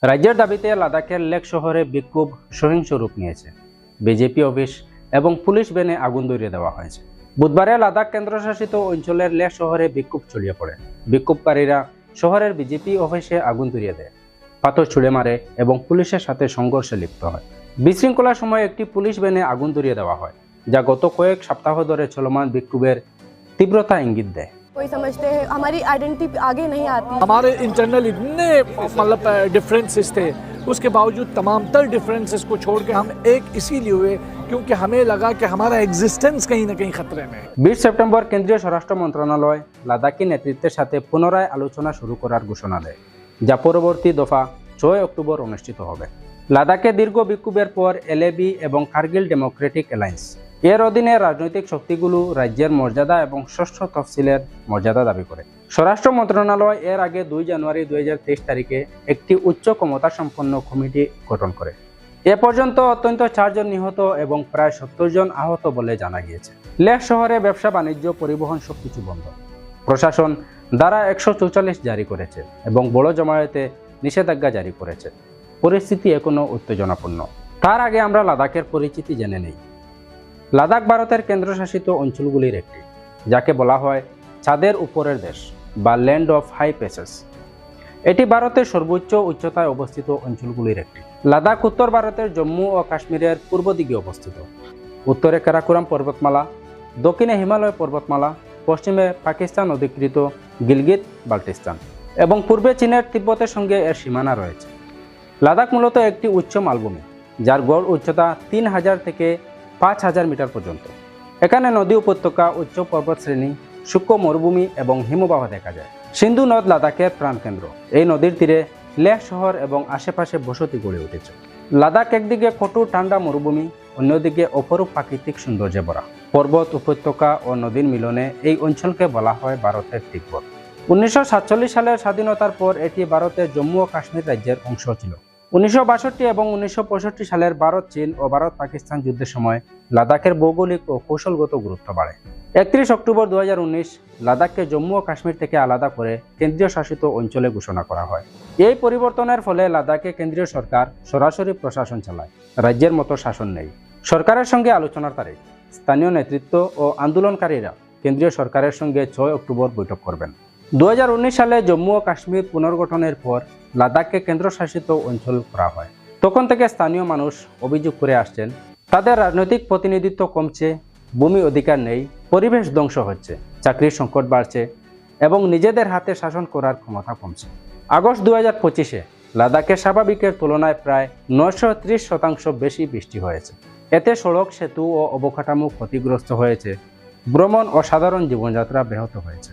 রাজ্যের দাবিতে লাদাখের লেক শহরে বিক্ষোভ সহিংস রূপ নিয়েছে। বিজেপি অফিস এবং পুলিশ ভ্যানে আগুন ধরিয়ে দেওয়া হয়েছে। বুধবারে লাদাখ কেন্দ্রশাসিত অঞ্চলের লেক শহরে বিক্ষোভ ছড়িয়ে পড়ে। বিক্ষোভকারীরা শহরের বিজেপি অফিসে আগুন ধরিয়ে দেয়, পাথর ছুড়ে মারে এবং পুলিশের সাথে সংঘর্ষে লিপ্ত হয়। বিশৃঙ্খলার সময় একটি পুলিশ ভ্যানে আগুন ধরিয়ে দেওয়া হয়, যা গত কয়েক সপ্তাহ ধরে চলমান বিক্ষোভের তীব্রতা ইঙ্গিত দেয়। कोई समझते हैं हमारी आइडेंटिटी आगे नहीं आती। हमारे इंटरनल इतने मतलब डिफरेंसेस थे, उसके बावजूद तमाम तर डिफरेंसेस को छोड़ के हम एक इसीलिए हुए क्योंकि हमें लगा कि हमारा एग्जिस्टेंस कहीं ना कहीं खतरे में है। 20 সেপ্টেম্বর কেন্দ্রীয় স্বরাষ্ট্র মন্ত্রণালয় লাদাখি নেতৃত্বের সাথে পুনরায় আলোচনা শুরু করার ঘোষণা দেয়, যা পরবর্তী দফা 6 অক্টোবর অনুষ্ঠিত হবে। লাদাখে দীর্ঘ বিক্ষোভের পর এলএবি এবং কার্গিল ডেমোক্রেটিক অ্যালায়েন্স এর অধীনে রাজনৈতিক শক্তিগুলো রাজ্যের মর্যাদা এবং ষষ্ঠ তফসিলের মর্যাদা দাবি করে। স্বরাষ্ট্র মন্ত্রণালয় এর আগে 2 জানুয়ারি 2023 তারিখে একটি উচ্চ ক্ষমতা সম্পন্ন কমিটি গঠন করে। এ পর্যন্ত অত্যন্ত 4 জন নিহত এবং প্রায় 70 জন আহত বলে জানা গিয়েছে। লেহ শহরে ব্যবসা বাণিজ্য পরিবহন সবকিছু বন্ধ। প্রশাসন ধারা 144 জারি করেছে এবং বড় জমায়েতে নিষেধাজ্ঞা জারি করেছে। পরিস্থিতি এখনো উত্তেজনাপূর্ণ। তার আগে আমরা লাদাখের পরিচিতি জেনে নেই। লাদাখ ভারতের কেন্দ্রশাসিত অঞ্চলগুলির একটি, যাকে বলা হয় চাঁদের উপরের দেশ বা ল্যান্ড অফ হাই প্যাসেস। এটি ভারতের সর্বোচ্চ উচ্চতায় অবস্থিত অঞ্চলগুলির একটি। লাদাখ উত্তর ভারতের জম্মু ও কাশ্মীরের পূর্ব দিকে অবস্থিত। উত্তরে কারাকোরাম পর্বতমালা, দক্ষিণে হিমালয় পর্বতমালা, পশ্চিমে পাকিস্তান অধিকৃত গিলগিত বাল্টিস্তান এবং পূর্বে চীনের তিব্বতের সঙ্গে এর সীমানা রয়েছে। লাদাখ মূলত একটি উচ্চ মালভূমি, যার গড় উচ্চতা 3000 থেকে 5000 মিটার পর্যন্ত। এখানে নদী উপত্যকা, উচ্চ পর্বত শ্রেণী, শুষ্ক মরুভূমি এবং হিমবাহ দেখা যায়। সিন্ধু নদ লাদাখের প্রাণকেন্দ্র। এই নদীর তীরে লেহ শহর এবং আশেপাশে বসতি গড়ে উঠেছে। লাদাখ একদিকে কঠোর ঠান্ডা মরুভূমি, অন্যদিকে অপরূপ প্রাকৃতিক সৌন্দর্যে ভরা। পর্বত, উপত্যকা ও নদীর মিলনে এই অঞ্চলকে বলা হয় ভারতের তিব্বত। 1947 সালের স্বাধীনতার পর এটি ভারতের জম্মু ও কাশ্মীর রাজ্যের অংশ ছিল। 1962 এবং 1965 সালের ভারত চীন ও ভারত পাকিস্তান যুদ্ধের সময় লাদাখের ভৌগোলিক ও কৌশলগত গুরুত্ব বাড়ে। 31 অক্টোবর 2019 লাদাখকে জম্মু ও কাশ্মীর থেকে আলাদা করে কেন্দ্রীয় শাসিত অঞ্চলে ঘোষণা করা হয়। এই পরিবর্তনের ফলে লাদাখে কেন্দ্রীয় সরকার সরাসরি প্রশাসন চালায়। রাজ্যের মতো শাসন নেই। সরকারের সঙ্গে আলোচনার তারিখ। স্থানীয় নেতৃত্ব ও আন্দোলনকারীরা কেন্দ্রীয় সরকারের সঙ্গে 6 অক্টোবর বৈঠক করবেন। 2019 সালে জম্মু ও কাশ্মীর পুনর্গঠনের পর লাদাখকে কেন্দ্রশাসিত অঞ্চল করা হয়। তখন থেকে স্থানীয় মানুষ অভিযোগ করে আসছেন, তাদের রাজনৈতিক প্রতিনিধিত্ব কমছে, ভূমি অধিকার নেই, পরিবেশ ধ্বংস হচ্ছে, চাকরির সংকট বাড়ছে এবং নিজেদের হাতে শাসন করার ক্ষমতা কমছে। আগস্ট 2025-এ লাদাখে স্বাভাবিকের তুলনায় প্রায় 930% বেশি বৃষ্টি হয়েছে। এতে সড়ক, সেতু ও অবকাঠামো ক্ষতিগ্রস্ত হয়েছে। ভ্রমণ ও সাধারণ জীবনযাত্রা ব্যাহত হয়েছে।